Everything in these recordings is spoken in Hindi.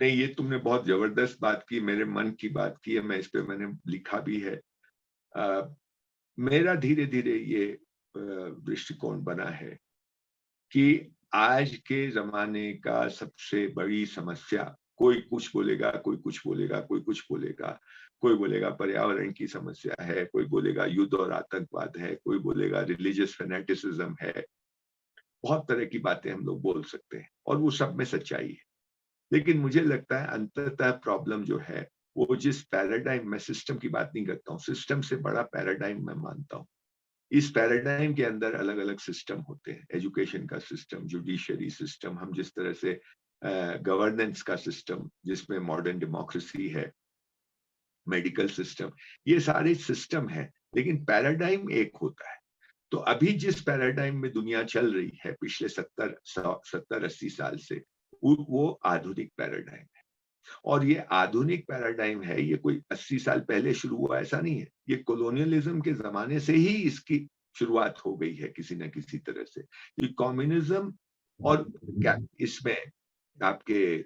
नहीं, ये तुमने बहुत जबरदस्त बात की, मेरे मन की बात की है, मैं इस पे मैंने लिखा भी है। अ, मेरा धीरे-धीरे ये दृष्टिकोण बना है कि आज के ज़माने का सबसे बड़ी समस्या, कोई कुछ बोलेगा, कोई कुछ बोलेगा, कोई कुछ बोलेगा। कोई बोलेगा पर्यावरण की समस्या है, कोई बोलेगा युद्ध और आतंकवाद है, कोई बोलेगा रिलिजियस फैनेटिसिज्म है। बहुत तरह की बातें हम लोग बोल सकते हैं और वो सब में सच्चाई है। लेकिन मुझे लगता है अंततः प्रॉब्लम जो है, वो जिस पैराडाइम, मैं सिस्टम की बात नहीं करता हूँ, सिस्टम से बड़ा पैराडाइम मैं मानता हूँ। इस पैराडाइम के अंदर अलग-अलग सिस्टम होते हैं, एजुकेशन का सिस्टम, जुडिशरी सिस्टम, हम जिस तरह से गवर्नेंस का सिस्टम जिसमें मॉडर्न डेमोक्रेसी है, मेडिकल सिस्टम, ये सारे सिस्टम हैं, लेकिन पैराडाइम एक होता है। तो अभी जिस पैराडाइम में दुनिया चल रही है पिछले 70-80 साल से, वो आधुनिक पैराडाइम है। और ये आधुनिक पैराडाइम है, ये कोई 80 साल पहले शुरू हुआ ऐसा नहीं है। ये कोलोनियलिज्म के ज़माने से ही इसकी शुरुआत हो गई है किसी न किसी तरह से। ये कम्युनिज़्म और क्या इसमें आपके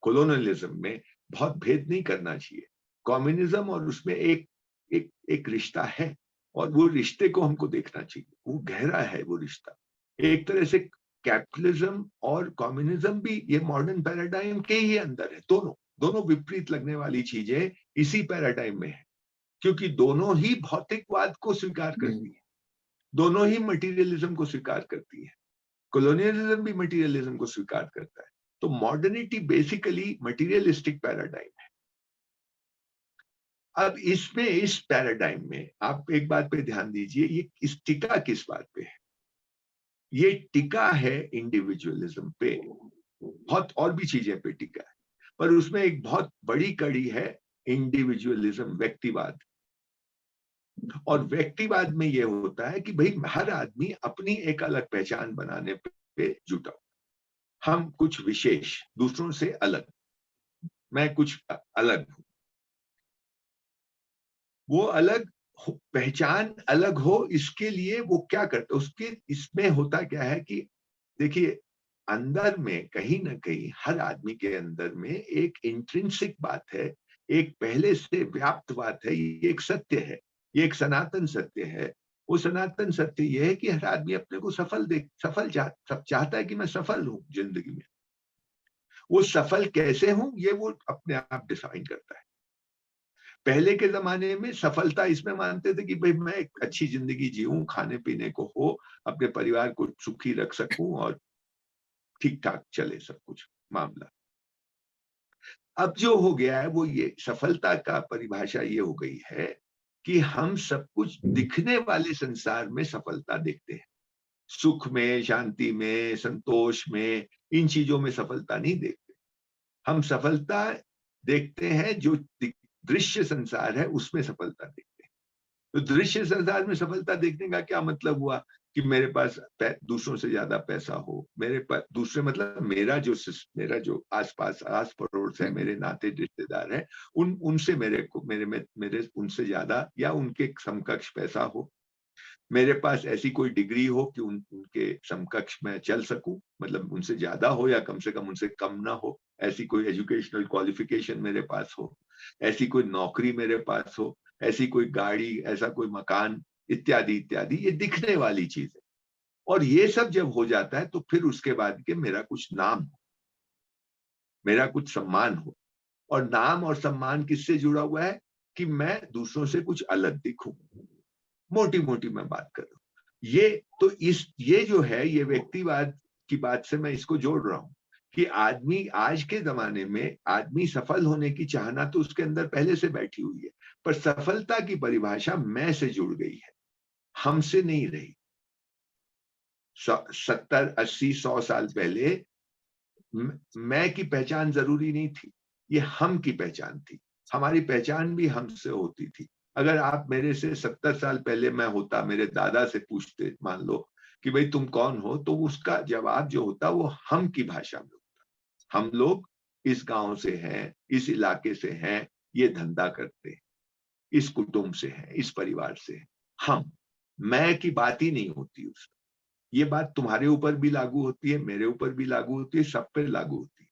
कोलोनियलिज्म में बहुत भेद नहीं करना चाहिए। कम्युनिज़्म और उसमें एक एक एक रिश्ता है और वो रिश्ते को हमको देखना चाहिए। वो गहरा है वो रिश्ता। एक तरह से कैपिटलिज्म और कम्युनिज्म भी ये मॉडर्न पैराडाइम के ही अंदर है, दोनों दोनों विपरीत लगने वाली चीजें इसी पैराडाइम में है, क्योंकि दोनों ही भौतिकवाद को स्वीकार करती है, दोनों ही मटेरियलिज्म को स्वीकार करती है। कॉलोनियलिज्म भी मटेरियलिज्म को स्वीकार करता है। तो मॉडर्निटी बेसिकली मटेरियलिस्टिक पैराडाइम है। अब इसमें, इस पैराडाइम में आप एक बात पे ध्यान दीजिए, ये इस टिका किस बात पे है? ये टिका है इंडिविजुअलिज्म पे, बहुत और भी चीजें पे टिका है, पर उसमें एक बहुत बड़ी कड़ी है इंडिविजुअलिज्म, व्यक्तिवाद। और व्यक्तिवाद में ये होता है कि भाई हर आदमी अपनी एक अलग पहचान बनाने पे जुटा हो। हम कुछ विशेष, दूसरों से अलग, मैं कुछ अलग हूं। वो अलग पहचान अलग हो, इसके लिए वो क्या करता है, उसके इसमें होता क्या है कि देखिए, अंदर में कहीं न कहीं हर आदमी के अंदर में एक इंट्रिंसिक बात है, एक पहले से व्याप्त बात है, ये एक सत्य है, ये एक सनातन सत्य है। वो सनातन सत्य ये है कि हर आदमी अपने को सफल चाहता है कि मैं सफल हूँ ज़िंदगी में। वो सफल कैसे हूँ, ये वो अपने आप डिफाइन करता है। पहले के ज़माने में सफलता इसमें मानते थे कि भई मैं एक अच्छी ज़िंदगी जिऊँ, खाने-पीने को हो, अपने परिवार को सुखी रख सकूँ और ठीक-ठाक चले सब कुछ मामला। अब जो हो गया है वो ये सफलता का परिभाषा ये हो गई है कि हम सब कुछ दिखने वाले संसार में सफलता देखते हैं। सुख में, शांति में, संतोष में, इन चीज़ों में सफलता नहीं देखते। हम सफलता देखते हैं जो दृश्य संसार है उसमें सफलता देखते हैं। तो दृश्य संसार में सफलता देखने का क्या मतलब हुआ कि मेरे पास दूसरों से ज्यादा पैसा हो, मेरे पास दूसरे मतलब मेरा जो आसपास आस पड़ोस है, मेरे नाते रिश्तेदार हैं, उन उनसे मेरे को मेरे उनसे ज्यादा या उनके समकक्ष पैसा हो, मेरे पास ऐसी कोई डिग्री हो कि उनके समकक्ष मैं चल सकूं, मतलब उनसे ज्यादा हो या कम से कम उनसे कम ना हो, ऐसी कोई एजुकेशनल क्वालिफिकेशन मेरे पास हो, ऐसी कोई नौकरी मेरे पास हो, ऐसी कोई गाड़ी, ऐसा कोई मकान, इत्यादि इत्यादि, ये दिखने वाली चीज है। और ये सब जब हो जाता है तो फिर उसके बाद के मेरा कुछ नाम हो, मेरा कुछ सम्मान हो। और नाम और सम्मान किससे जुड़ा हुआ है कि मैं दूसरों से कुछ अलग दिखूं, मोटी मोटी मैं बात कर रहा हूं। ये तो इस ये जो है, ये व्यक्तिवाद की बात से मैं इसको जोड़ रहा हूं कि आदमी आज के जमाने में, आदमी सफल होने की चाहना तो उसके अंदर पहले से बैठी हुई है, पर सफलता की परिभाषा मैं से जुड़ गई है, हमसे नहीं रही। 70, 80, 100 साल पहले मैं की पहचान जरूरी नहीं थी, ये हम की पहचान थी। हमारी पहचान भी हमसे होती थी। अगर आप मेरे से 70 साल पहले मैं होता, मेरे दादा से पूछते मान लो कि भाई तुम कौन हो, तो उसका जवाब जो होता वो हम की भाषा में होता। हम लोग इस गांव से हैं, इस इलाके से हैं, ये धंधा करते हैं, इस कुटुंब से हैं, इस परिवार से हैं। हम, मैं की बात ही नहीं होती उसमें। ये बात तुम्हारे ऊपर भी लागू होती है, मेरे ऊपर भी लागू होती है, सब पे लागू होती है।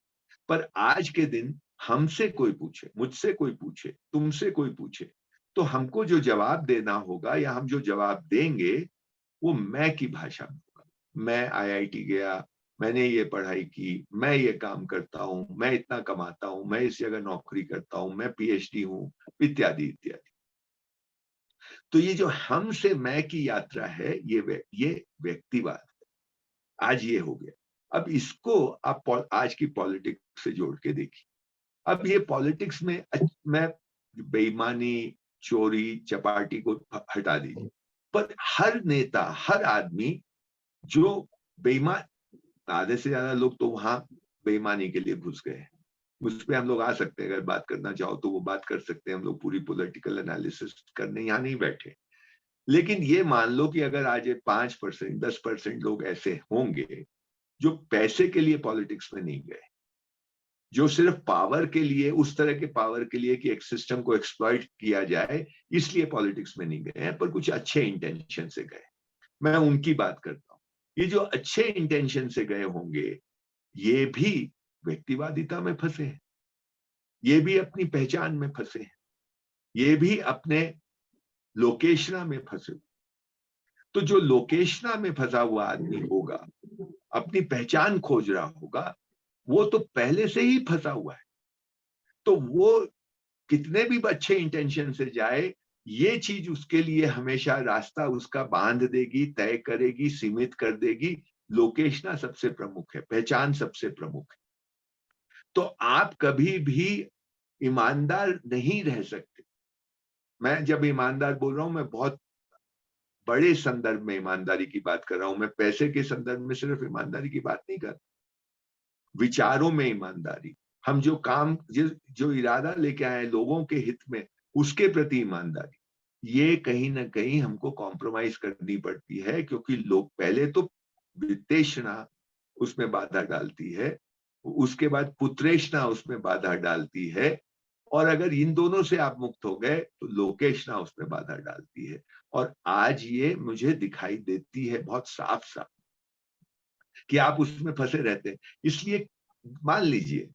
पर आज के दिन हमसे कोई पूछे, मुझसे कोई पूछे, तुमसे कोई पूछे, तो हमको जो जवाब देना होगा या हम जो जवाब देंगे वो मैं की भाषा में होगा। मैं आईआईटी गया, मैंने ये पढ़ाई की, मैं ये काम करता हूँ, मैं इतना कमाता हूँ, मैं इस जगह नौकरी करता हूँ, मैं पीएचडी हूँ, इत्यादि इत्यादि। तो ये जो हम से मैं की यात्रा है, ये व्यक्तिवाद आज ये हो गया। अब इसको आप आज की पॉलिटिक्स से जोड़ के देखिए। अब ये पॉलिटिक्स में मैं बेईमानी, चोरी, चपाटी को हटा दीजिए, पर हर नेता, हर आदमी जो बेईमान, आधे से ज्यादा लोग तो वहां बेईमानी के लिए घुस गए हैं। उस पे हम लोग आ सकते हैं, अगर बात करना चाहो तो वो बात कर सकते हैं, हम लोग पूरी पॉलिटिकल एनालिसिस करने यहाँ नहीं बैठे। लेकिन ये मान लो कि अगर आज 5%, 10% लोग ऐसे होंगे जो पैसे के लिए पॉलिटिक्स में नहीं गए, जो सिर्फ पावर के लिए, उस तरह के पावर के लिए कि एक सिस्टम को एक्सप्लॉइट किया जाए, इसलिए पॉलिटिक्स में नहीं गए हैं, पर कुछ अच्छे इंटेंशन से गए, मैं उनकी बात करता हूँ। ये जो अच्छे इंटेंशन से गए होंगे, ये भी व्यक्तिवादिता में फंसे हैं, ये भी अपनी पहचान में फंसे हैं, ये भी अपने लोकेशना में फंसे। तो जो लोकेशना में फंसा हुआ आदमी होगा, अपनी पहचान खोज रहा होगा, वो तो पहले से ही फंसा हुआ है। तो वो कितने भी अच्छे इंटेंशन से जाए, ये चीज उसके लिए हमेशा रास्ता उसका बांध देगी, तय करेगी, सीमित कर देगी। लोकेशना सबसे प्रमुख है, पहचान सबसे प्रमुख है। तो आप कभी भी ईमानदार नहीं रह सकते। मैं जब ईमानदार बोल रहा हूं, मैं बहुत बड़े संदर्भ में ईमानदारी की बात कर रहा हूं। मैं पैसे के संदर्भ में सिर्फ ईमानदारी की बात नहीं कर रहा, विचारों में ईमानदारी, हम जो काम, जो इरादा लेके आए लोगों के हित में, उसके प्रति ईमानदारी, ये कहीं ना कहीं हमको कॉम्प्रोमाइज करनी पड़ती है, क्योंकि लोग पहले तो वित्तेषणा उसमें बाधा डालती है, उसके बाद पुत्रेषणा उसमें बाधा डालती है, और अगर इन दोनों से आप मुक्त हो गए तो लोकेशना उसमें बाधा डालती है। और आज ये मुझे दिखाई देती है बहुत साफ साफ कि आप उसमें फंसे रहते हैं। इसलिए मान लीजिए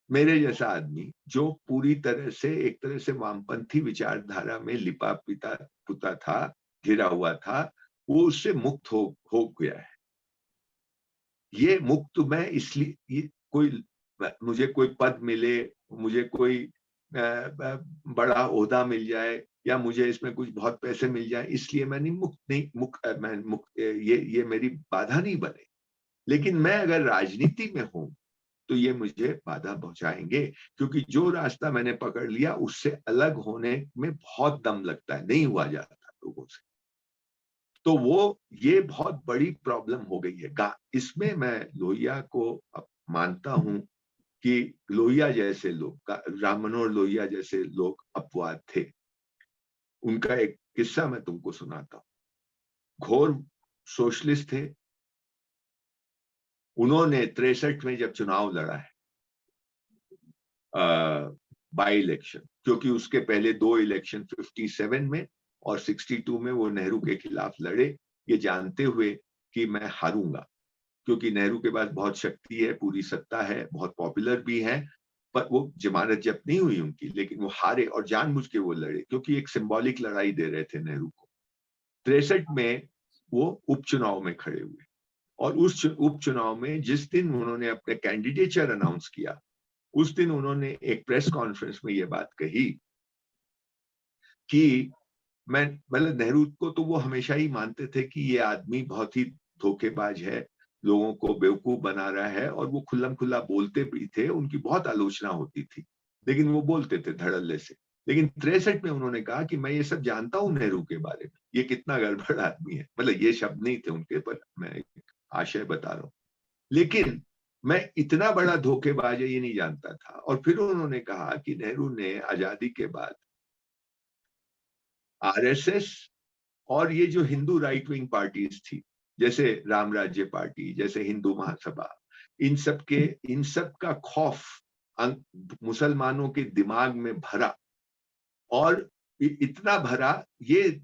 मेरे जैसा आदमी जो पूरी तरह से, एक तरह से वामपंथी विचारधारा में लिपा पिता पुता था, घिरा हुआ था, वो उससे मुक्त हो गया है। ये मुक्त मैं इसलिए, ये कोई, मुझे कोई पद मिले, मुझे कोई बड़ा ओहदा मिल जाए, या मुझे इसमें कुछ बहुत पैसे मिल जाए, इसलिए मैं नहीं मुक्त, नहीं मैं मुक्त, ये मेरी बाधा नहीं बने। लेकिन मैं अगर राजनीति में हूं तो ये मुझे बाधा पहुंचाएंगे, क्योंकि जो रास्ता मैंने पकड़ लिया उससे अलग होने में बहुत दम लगता है, नहीं हुआ जाता लोगों से। तो वो, ये बहुत बड़ी प्रॉब्लम हो गई है। इसमें मैं लोहिया को मानता हूं कि लोहिया जैसे लोग, राम मनोहर लोहिया जैसे लोग अपवाद थे। उनका एक किस्सा मैं तुमको सुनाता हूँ। घोर सोशलिस्ट थे। उन्होंने 63 में जब चुनाव लड़ा है, बाई इलेक्शन, क्योंकि उसके पहले 2 इलेक्शन 57 में और 62 में वो नेहरू के खिलाफ लड़े, ये जानते हुए कि मैं हारूंगा, क्योंकि नेहरू के पास बहुत शक्ति है, पूरी सत्ता है, बहुत पॉपुलर भी है। पर वो जमानत जब्त नहीं हुई उनकी, लेकिन वो हारे और जानबूझ के वो लड़े, क्योंकि एक सिंबॉलिक लड़ाई दे रहे थे नेहरू को। 63 में वो उपचुनाव में खड़े हुए, और उस उपचुनाव में जिस दिन उन्होंने अपने कैंडिडेचर अनाउंस किया, उस दिन उन्होंने एक प्रेस कॉन्फ्रेंस में ये बात कही कि मैं, मतलब नेहरू को तो वो हमेशा ही मानते थे कि ये आदमी बहुत ही धोखेबाज है, लोगों को बेवकूफ बना रहा है, और वो खुल्लम खुल्ला बोलते भी थे, उनकी बहुत आलोचना होती थी, लेकिन वो बोलते थे धड़ल्ले से। लेकिन 63 में उन्होंने कहा कि मैं ये सब जानता हूं नेहरू के बारे में, ये कितना गड़बड़ आदमी है, मतलब ये शब्द नहीं थे उनके, पर मैं एक आशय बता रहा हूं। लेकिन मैं इतना बड़ा धोखेबाज है ये नहीं जानता था। और फिर उन्होंने कहा कि नेहरू ने आजादी के बाद आरएसएस और ये जो हिंदू राइट विंग पार्टीज थी, जैसे राम राज्य पार्टी, जैसे हिंदू महासभा, इन सब का खौफ मुसलमानों के दिमाग में भरा, और इतना भरा, ये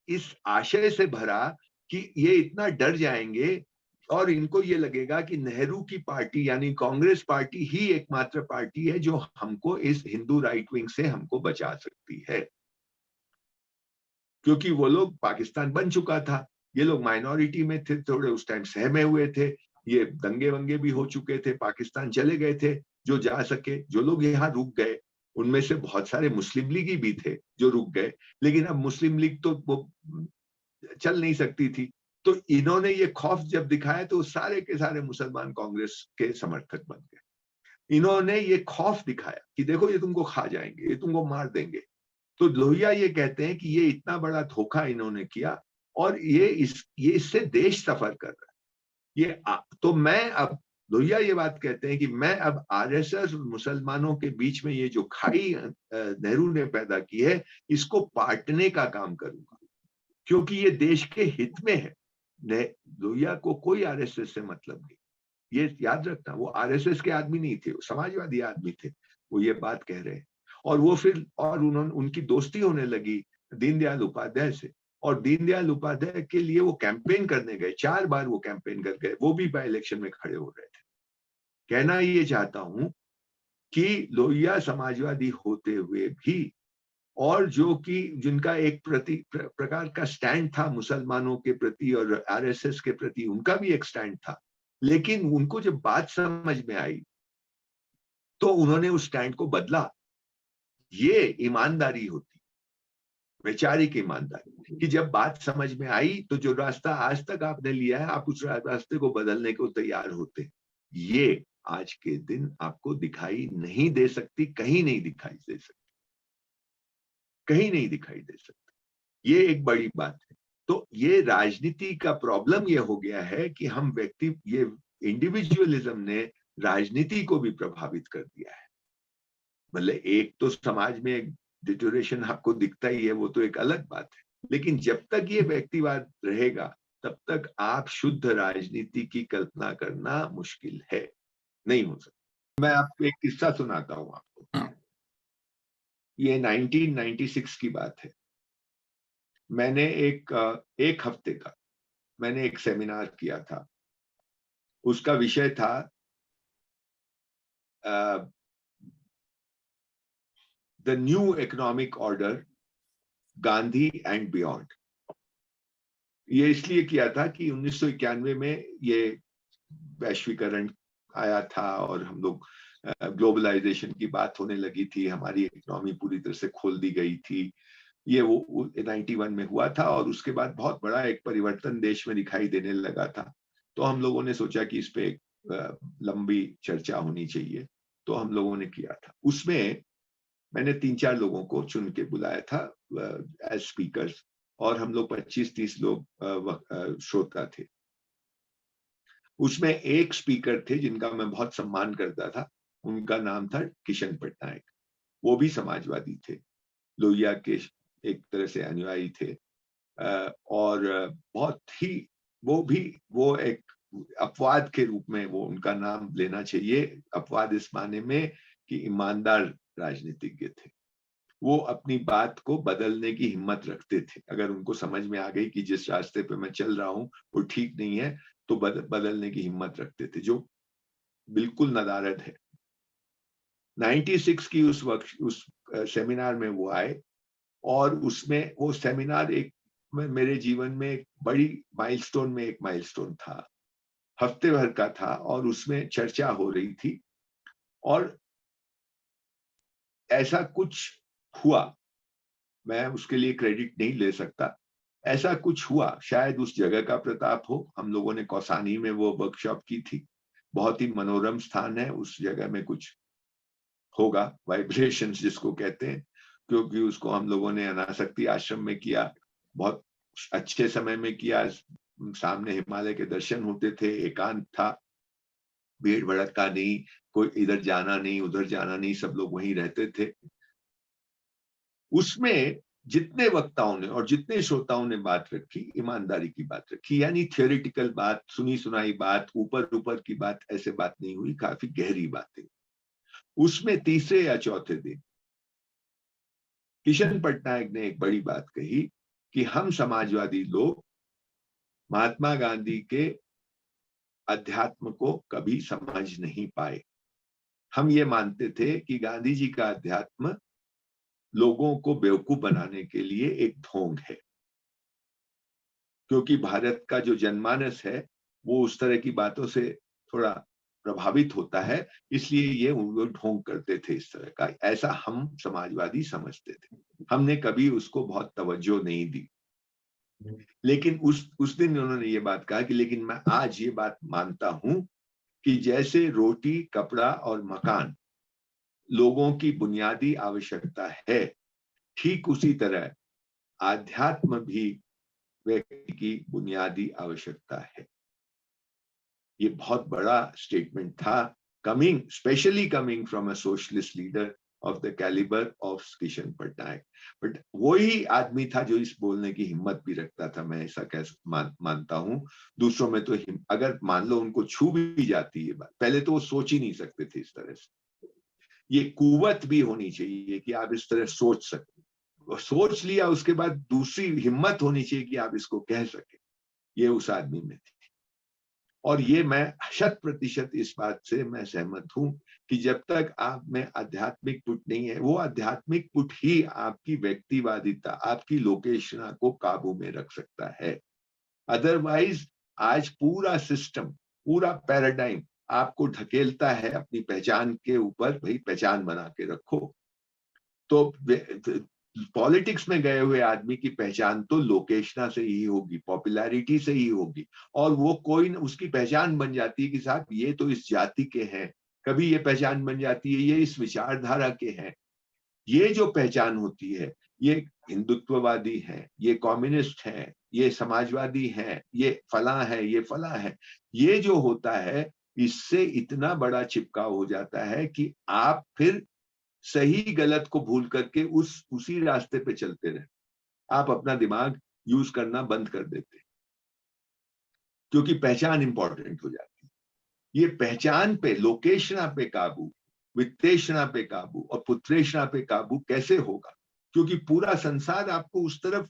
इस आशय से भरा कि ये इतना डर जाएंगे और इनको ये लगेगा कि नेहरू की पार्टी यानी कांग्रेस पार्टी ही एकमात्र पार्टी है जो हमको इस हिंदू राइट विंग से हमको बचा सकती है, क्योंकि वो लोग पाकिस्तान बन चुका था, ये लोग माइनॉरिटी में थे, थोड़े उस टाइम सहमे हुए थे, ये दंगे वंगे भी हो चुके थे, पाकिस्तान चले गए थे जो जा सके, जो लोग यहाँ रुक गए उनमें से बहुत सारे मुस्लिम लीगी भी थे जो रुक गए, लेकिन अब मुस्लिम लीग तो वो चल नहीं सकती थी। तो इन्होंने ये खौफ जब दिखाया तो सारे के सारे मुसलमान कांग्रेस के समर्थक बन गए। इन्होंने ये खौफ दिखाया कि देखो ये तुमको खा जाएंगे, ये तुमको मार देंगे। तो लोहिया ये कहते हैं कि ये इतना बड़ा धोखा इन्होंने किया और ये इससे देश सफर कर रहा है। तो मैं अब लोहिया ये बात कहते हैं कि मैं अब आरएसएस और मुसलमानों के बीच में ये जो खाई नेहरू ने पैदा की है, इसको पाटने का काम करूंगा, क्योंकि ये देश के हित में है। लोहिया को कोई आरएसएस से मतलब नहीं, ये याद रखना, वो आरएसएस के आदमी नहीं थे, वो समाजवादी आदमी थे, वो ये बात कह रहे हैं। और वो फिर और उन्होंने उनकी दोस्ती होने लगी दीनदयाल उपाध्याय से, और दीनदयाल उपाध्याय के लिए वो कैंपेन करने गए, 4 बार वो कैंपेन कर गए, वो भी बाय इलेक्शन में खड़े हो रहे थे। कहना ये चाहता हूं कि लोहिया समाजवादी होते हुए भी, और जो कि जिनका एक प्रकार का स्टैंड था मुसलमानों के प्रति और आरएसएस के प्रति, उनका भी एक स्टैंड था, लेकिन उनको जब बात समझ में आई तो उन्होंने उस स्टैंड को बदला। ये ईमानदारी होती, वैचारिक ईमानदारी, कि जब बात समझ में आई तो जो रास्ता आज तक आपने लिया है आप उस रास्ते को बदलने को तैयार होते। ये आज के दिन आपको दिखाई नहीं दे सकती, कहीं नहीं दिखाई दे सकती, कहीं नहीं दिखाई दे सकती। ये एक बड़ी बात है। तो ये राजनीति का प्रॉब्लम ये हो गया है कि हम ये इंडिविजुअलिज्म ने राजनीति को भी प्रभावित कर दिया है। मतलब एक तो समाज में एक डिटोरेशन आपको दिखता ही है, वो तो एक अलग बात है, लेकिन जब तक ये व्यक्तिवाद रहेगा तब तक आप शुद्ध राजनीति की कल्पना करना मुश्किल है, नहीं हो सकता। मैं आपको एक किस्सा सुनाता हूं आपको। ये 1996 की बात है। मैंने एक हफ्ते का मैंने एक सेमिनार किया था। उसका विषय था the new economic order, Gandhi and beyond. ये इसलिए किया था कि 1991 में ये वैश्वीकरण आया था और हम लोग ग्लोबलाइजेशन की बात होने लगी थी, हमारी इकोनॉमी पूरी तरह से खोल दी गई थी। ये वो 91 में हुआ था और उसके बाद बहुत बड़ा एक परिवर्तन देश में दिखाई देने लगा था। तो हम लोगों ने सोचा कि इस पे एक लंबी चर्चा होनी चाहिए, तो हम लोगों ने किया था। उसमें मैंने 3-4 लोगों को चुन के बुलाया था एज स्पीकर्स, और हम लोग 25-30 लोग श्रोता थे। उसमें एक स्पीकर थे जिनका मैं बहुत सम्मान करता था, उनका नाम था किशन पटनायक। वो भी समाजवादी थे, लोहिया के एक तरह से अनुयायी थे, और बहुत ही वो एक अपवाद के रूप में वो उनका नाम लेना चाहिए। अपवाद इस माने में कि ईमानदार राजनीतिज्ञ थे। वो अपनी बात को बदलने की हिम्मत रखते थे। अगर उनको समझ में आ गई कि जिस रास्ते पे मैं चल रहा हूं वो ठीक नहीं है, तो बदलने की हिम्मत रखते थे, जो बिल्कुल नदारद है। 96 की उस सेमिनार में वो आए, और उसमें वो सेमिनार एक मेरे जीवन में एक बड़ी माइलस्टोन था। हफ्ते भर का था और उसमें चर्चा हो रही थी, और ऐसा कुछ हुआ, मैं उसके लिए क्रेडिट नहीं ले सकता, ऐसा कुछ हुआ, शायद उस जगह का प्रताप हो। हम लोगों ने कौसानी में वो वर्कशॉप की थी, बहुत ही मनोरम स्थान है, उस जगह में कुछ होगा, वाइब्रेशंस जिसको कहते हैं, क्योंकि उसको हम लोगों ने अनासक्ति आश्रम में किया, बहुत अच्छे समय में किया। सामने हिमालय के दर्शन होते थे, एकांत था, भीड़ भड़का नहीं, कोई इधर जाना नहीं उधर जाना नहीं, सब लोग वहीं रहते थे। उसमें जितने वक्ताओं ने और जितने श्रोताओं ने बात रखी, ईमानदारी की बात रखी, यानी थियोरिटिकल बात, सुनी सुनाई बात, ऊपर ऊपर की बात, ऐसे बात नहीं हुई, काफी गहरी बातें। उसमें तीसरे या चौथे दिन किशन पटनायक ने एक बड़ी बात कही कि हम समाजवादी लोग महात्मा गांधी के अध्यात्म को कभी समझ नहीं पाए। हम ये मानते थे कि गांधी जी का अध्यात्म लोगों को बेवकूफ बनाने के लिए एक ढोंग है, क्योंकि भारत का जो जनमानस है वो उस तरह की बातों से थोड़ा प्रभावित होता है, इसलिए ये वो ढोंग करते थे इस तरह का। ऐसा हम समाजवादी समझते थे, हमने कभी उसको बहुत तवज्जो नहीं दी। लेकिन उस दिन उन्होंने ये बात कहा कि लेकिन मैं आज ये बात मानता हूं कि जैसे रोटी, कपड़ा और मकान लोगों की बुनियादी आवश्यकता है, ठीक उसी तरह आध्यात्म भी व्यक्ति की बुनियादी आवश्यकता है। ये बहुत बड़ा स्टेटमेंट था, coming specially coming from a socialist leader of the calibre of Kishan Patnaik. But वही आदमी था जो इस बोलने की हिम्मत भी रखता था, मैं ऐसा मानता हूं। दूसरों में तो अगर मान लो उनको छू भी जाती है बात, पहले तो वो सोच ही नहीं सकते थे इस तरह से। ये कुवत भी होनी चाहिए कि आप इस तरह सोच सकते, सोच लिया उसके बाद दूसरी हिम्मत होनी चाहिए कि आप इसको कह सके। ये उस आदमी में थी। और ये मैं 100% इस बात से मैं सहमत हूं कि जब तक आप में आध्यात्मिक पुट नहीं है, वो आध्यात्मिक पुट ही आपकी व्यक्तिवादिता, आपकी लोकेशना को काबू में रख सकता है। अदरवाइज आज पूरा सिस्टम, पूरा पैराडाइम आपको ढकेलता है अपनी पहचान के ऊपर, भाई पहचान बना के रखो। तो पॉलिटिक्स में गए हुए आदमी की पहचान तो लोकेशना से ही होगी, पॉपुलैरिटी से ही होगी, और वो कोई उसकी पहचान बन जाती है कि साहब ये तो इस जाति के हैं, कभी ये पहचान बन जाती है ये इस विचारधारा के हैं। ये जो पहचान होती है, ये हिंदुत्ववादी है, ये कम्युनिस्ट है, ये समाजवादी है, ये फला है, ये फला है, ये जो होता है इससे इतना बड़ा चिपकाव हो जाता है कि आप फिर सही गलत को भूल करके उसी रास्ते पे चलते रहे, आप अपना दिमाग यूज करना बंद कर देते, क्योंकि पहचान इंपॉर्टेंट हो जाती है। ये पहचान पे, लोकेशना पे काबू, वित्तेषणा पे काबू और पुत्रेषणा पे काबू कैसे होगा? क्योंकि पूरा संसार आपको उस तरफ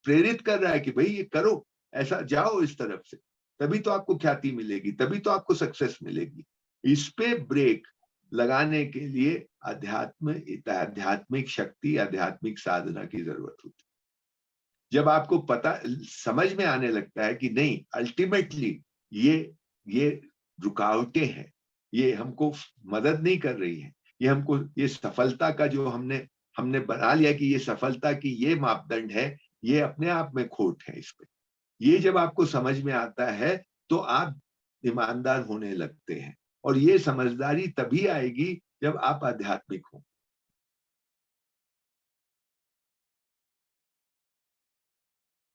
प्रेरित कर रहा है कि भाई ये करो, ऐसा जाओ इस तरफ से, तभी तो आपको ख्याति मिलेगी, तभी तो आपको सक्सेस मिलेगी। इस पे ब्रेक लगाने के लिए आध्यात्मिक शक्ति, आध्यात्मिक साधना की जरूरत होती है। जब आपको पता समझ में आने लगता है कि नहीं, अल्टीमेटली ये रुकावटें हैं, ये हमको मदद नहीं कर रही है, ये हमको, ये सफलता का जो हमने हमने बना लिया कि ये सफलता की ये मापदंड है, ये अपने आप में खोट है इस पे। ये जब आपको समझ में आता है तो आप ईमानदार होने लगते हैं, और ये समझदारी तभी आएगी जब आप आध्यात्मिक हो।